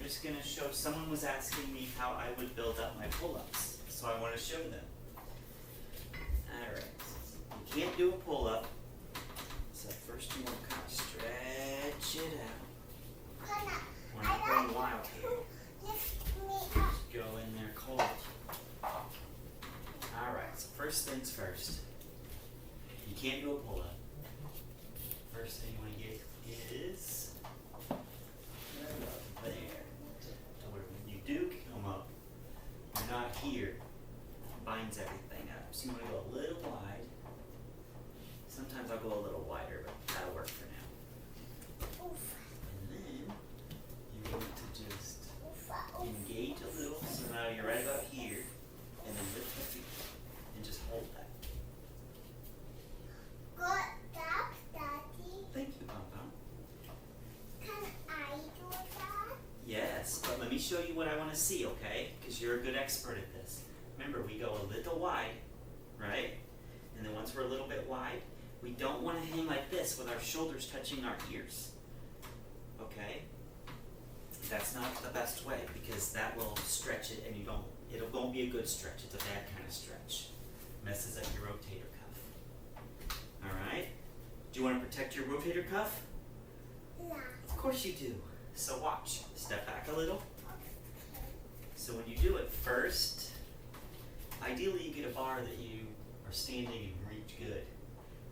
just going to show, someone was asking me how I would build up my pull-ups, so I want to show them. Alright, you can't do a pull-up, so first you want to kind of stretch it out. We're not going wild here. Just go in there cold. Alright, so first things first. You can't do a pull-up. First thing you want to get is there. So when you do come up, you're not here. It binds everything up. So you want to go a little wide. Sometimes I'll go a little wider, but that'll work for now. And then you want to just engage a little. So now you're right about here. And then lift the feet. And just hold that. Thank you, Pom Pom. Can I do that? Yes, but let me show you what I want to see, okay? Because you're a good expert at this. Remember, we go a little wide, right? And then once we're a little bit wide, we don't want to hang like this with our shoulders touching our ears. Okay? That's not the best way because that will stretch it and it won't be a good stretch. It's a bad kind of stretch. Messes up your rotator cuff. Alright? Do you want to protect your rotator cuff? No. Of course you do. So watch. Step back a little. So when you do it first, ideally you get a bar that you are standing and reach good.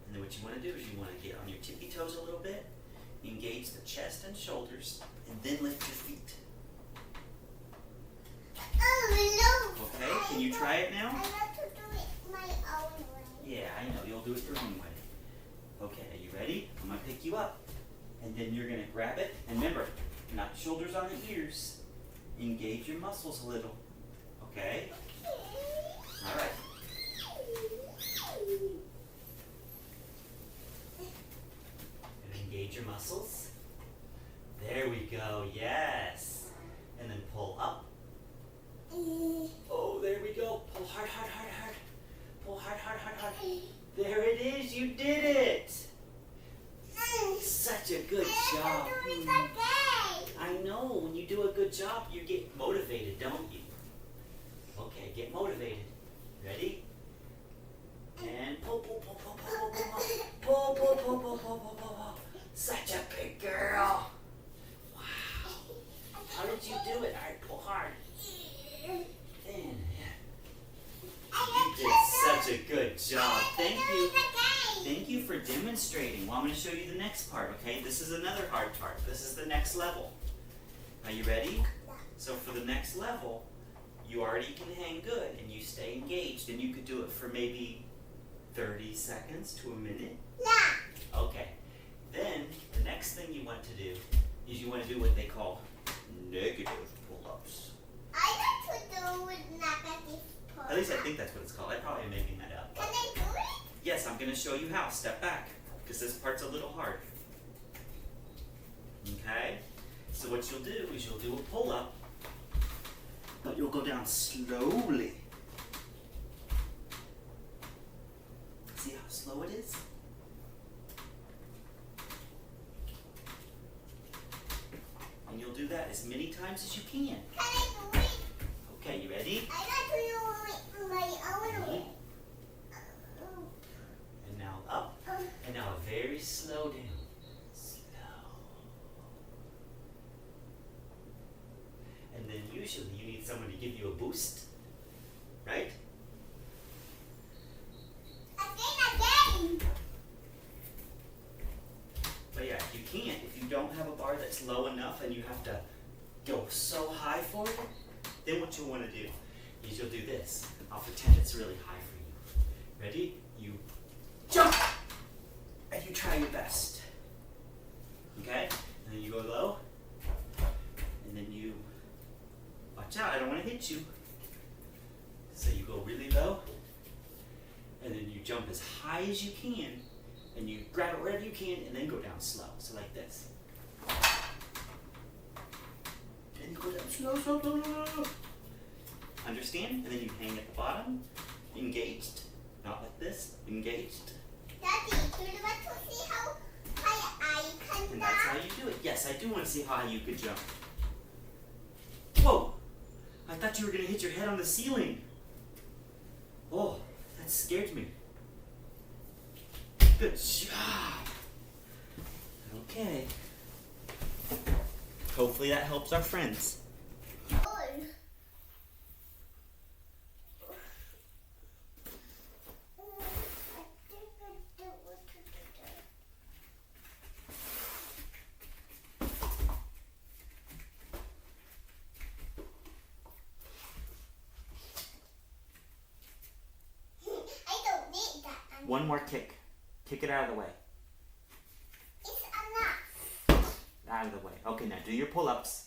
And then what you want to do is you want to get on your tippy toes a little bit, engage the chest and shoulders, and then lift your feet. Okay, can you try it now? I want to do it my own way. Yeah, I know. You'll do it your own way. Okay, are you ready? I'm going to pick you up. And then you're going to grab it. And remember, not shoulders on the ears. Engage your muscles a little. Okay? All right. And engage your muscles. There we go. Yes. And then pull up. Oh, there we go. Pull hard, hard, hard, hard. Pull hard, hard, hard, hard. There it is. You did it. Such a good job. I know. When you do a good job, you get motivated, don't you? Okay, get motivated. Ready? And pull, pull, pull, pull, pull, pull, pull, pull, pull, pull, pull, pull, pull, pull. Such a big girl. Wow. How did you do it? All right, pull hard. Then, you did such a good job. Thank you. Thank you for demonstrating. Well, I'm going to show you the next part, okay? This is another hard part. This is the next level. Are you ready? So for the next level, you already can hang good and you stay engaged, and you could do it for maybe 30 seconds to a minute. Yeah. Okay. Then the next thing you want to do is you want to do what they call negative pull-ups. I like to do with negative pull-ups. At least I think that's what it's called. I probably am making that up. Can I do it? Yes, I'm going to show you how. Step back, because this part's a little hard. Okay? So what you'll do is you'll do a pull-up, but you'll go down slowly. See how slow it is? And you'll do that as many times as you can. Can I do it? Okay, you ready? I like to do it my own way. And now up. And now a very slow down. Slow. And then usually you need someone to give you a boost, right? Again. But yeah, if you can't, if you don't have a bar that's low enough and you have to go so high for it, then what you'll want to do is you'll do this. I'll pretend it's really high for you. Ready? You jump! And you try your best. Okay? And then you go low. And then you watch out, I don't want to hit you. So you go really low. And then you jump as high as you can. And you grab it wherever you can and then go down slow. So like this. And you go down slow, slow, slow, slow, slow. Understand? And then you hang at the bottom, engaged. Not like this, engaged. Daddy, do you want to see how high I can And that's how jump? you do it. Yes, I do want to see how high you could jump. I thought you were gonna hit your head on the ceiling. Oh, that scared me. Good job. Okay. Hopefully that helps our friends. One more kick. Kick it out of the way. It's enough. Out of the way. Okay, now do your pull-ups.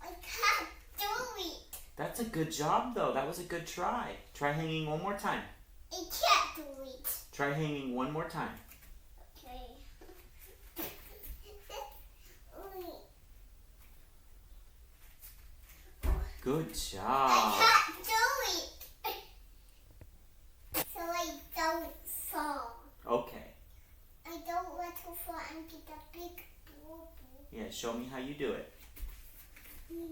I can't do it. That's a good job, though. That was a good try. Try hanging one more time. I can't do it. Try hanging one more time. Okay. Good job. I can't do it. So I don't fall. Okay. I don't want to fall and get a big bubble. Yeah, show me how you do it. Yeah.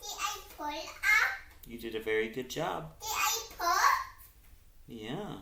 Did I pull up? You did a very good job. Did I pull? Yeah.